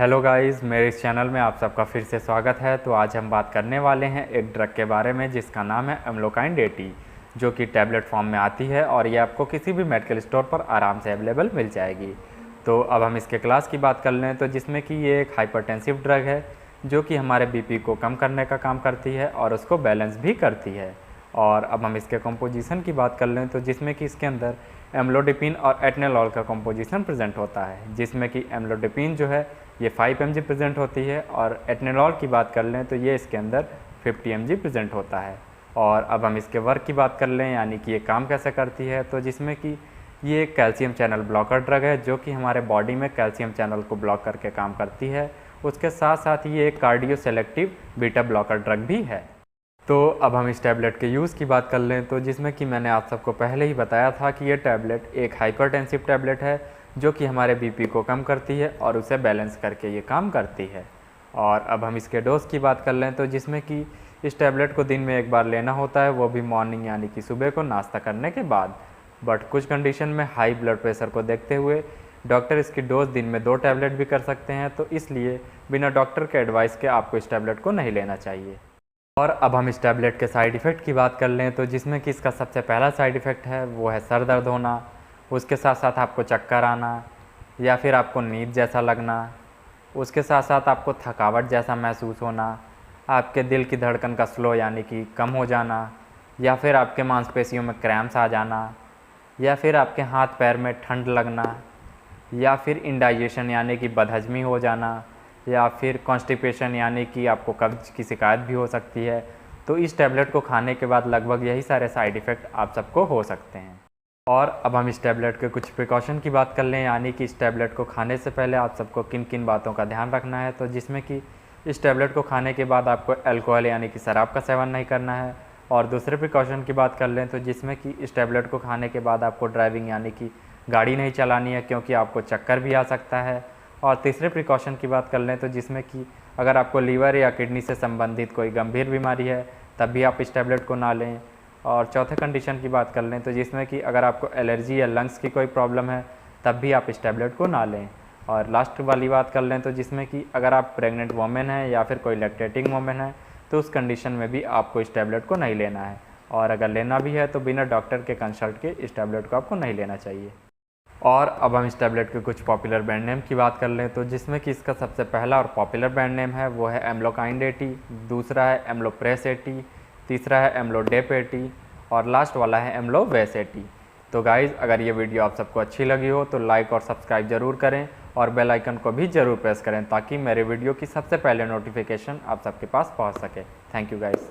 Hello guys, मेरे इस channel में आप सबका फिर से स्वागत है। तो आज हम बात करने वाले हैं एक ड्रग के बारे में जिसका नाम है एम्लोकाइन 80, जो कि टैबलेट फॉर्म में आती है और ये आपको किसी भी मेडिकल स्टोर पर आराम से अवेलेबल मिल जाएगी। तो अब हम इसके क्लास की बात कर लें तो जिसमें कि ये एक हाइपरटेंसिव ड्रग है जो कि हमारे बीपी को कम करने का काम करती है और उसको बैलेंस भी करती है। और अब हम इसके कंपोजिशन की बात कर लें तो जिसमें कि इसके अंदर एम्लोडिपिन और एटनेलॉल का कंपोजिशन प्रेजेंट होता है, जिसमें कि एम्लोडिपिन जो है ये 5 mg प्रेजेंट होती है और एटनेलॉल की बात कर लें तो ये इसके अंदर 50 mg प्रेजेंट होता है। और अब हम इसके वर्क की बात कर लें, यानी कि ये काम कैसे करती है, तो जिसमें कि ये एक कैल्शियम चैनल ब्लॉकर ड्रग है जो कि हमारे बॉडी में कैल्शियम चैनल को ब्लॉक करके काम करती है। उसके साथ साथ ये एक cardio selective beta blocker drug भी है। तो अब हम इस टैबलेट के यूज़ की बात कर लें तो जिसमें कि मैंने आप सबको पहले ही बताया था कि ये टैबलेट एक हाइपरटेंसिव टैबलेट है जो कि हमारे बीपी को कम करती है और उसे बैलेंस करके ये काम करती है। और अब हम इसके डोज की बात कर लें तो जिसमें कि इस टैबलेट को दिन में एक बार लेना होता है, वो भी मॉर्निंग यानी कि सुबह को नाश्ता करने के बाद। बट कुछ कंडीशन में हाई ब्लड प्रेशर को देखते हुए डॉक्टर इसकी डोज दिन में 2 टैबलेट भी कर सकते हैं, तो इसलिए बिना डॉक्टर के एडवाइस के आपको इस टैबलेट को नहीं लेना चाहिए। और अब हम इस टैबलेट के साइड इफ़ेक्ट की बात कर लें तो जिसमें कि इसका सबसे पहला साइड इफ़ेक्ट है वो है सर दर्द होना, उसके साथ साथ आपको चक्कर आना या फिर आपको नींद जैसा लगना, उसके साथ साथ आपको थकावट जैसा महसूस होना, आपके दिल की धड़कन का स्लो यानी कि कम हो जाना, या फिर आपके मांसपेशियों में क्रैम्प्स आ जाना, या फिर आपके हाथ पैर में ठंड लगना, या फिर इंडाइजेशन यानी कि बदहजमी हो जाना, या फिर कॉन्स्टिपेशन यानी कि आपको कब्ज की शिकायत भी हो सकती है। तो इस टैबलेट को खाने के बाद लगभग यही सारे साइड इफ़ेक्ट आप सबको हो सकते हैं। और अब हम इस टैबलेट के कुछ प्रिकॉशन की बात कर लें, यानी कि इस टैबलेट को खाने से पहले आप सबको किन किन बातों का ध्यान रखना है। तो जिसमें कि इस टैबलेट को खाने के बाद आपको अल्कोहल यानी कि शराब का सेवन नहीं करना है। और दूसरे प्रिकॉशन की बात कर लें तो जिसमें कि इस टैबलेट को खाने के बाद आपको ड्राइविंग यानी कि गाड़ी नहीं चलानी है, क्योंकि आपको चक्कर भी आ सकता है। और तीसरे प्रिकॉशन की बात कर लें तो जिसमें कि अगर आपको लीवर या किडनी से संबंधित कोई गंभीर बीमारी है तब भी आप इस टैबलेट को ना लें। और चौथे कंडीशन की बात कर लें तो जिसमें कि अगर आपको एलर्जी या लंग्स की कोई प्रॉब्लम है तब भी आप इस टैबलेट को ना लें। और लास्ट वाली बात कर लें तो जिसमें कि अगर आप प्रेग्नेंट वोमेन हैं या फिर कोई लैक्टेटिंग वोमेन है तो उस कंडीशन में भी आपको इस टैबलेट को नहीं लेना है। और अगर लेना भी है तो बिना डॉक्टर के कंसल्ट के इस टैबलेट को आपको नहीं लेना चाहिए। और अब हम इस टैबलेट के कुछ पॉपुलर ब्रांड नेम की बात कर लें तो जिसमें कि इसका सबसे पहला और पॉपुलर ब्रांड नेम है वो है एम्लोकाइन 80, दूसरा है एम्लोप्रेस 80, तीसरा है एम्लोडेप 80 और लास्ट वाला है एम्लोवेस 80। तो गाइज़, अगर ये वीडियो आप सबको अच्छी लगी हो तो लाइक और सब्सक्राइब ज़रूर करें और बेल आइकन को भी ज़रूर प्रेस करें ताकि मेरे वीडियो की सबसे पहले नोटिफिकेशन आप सबके पास पहुँच सके। Thank you guys.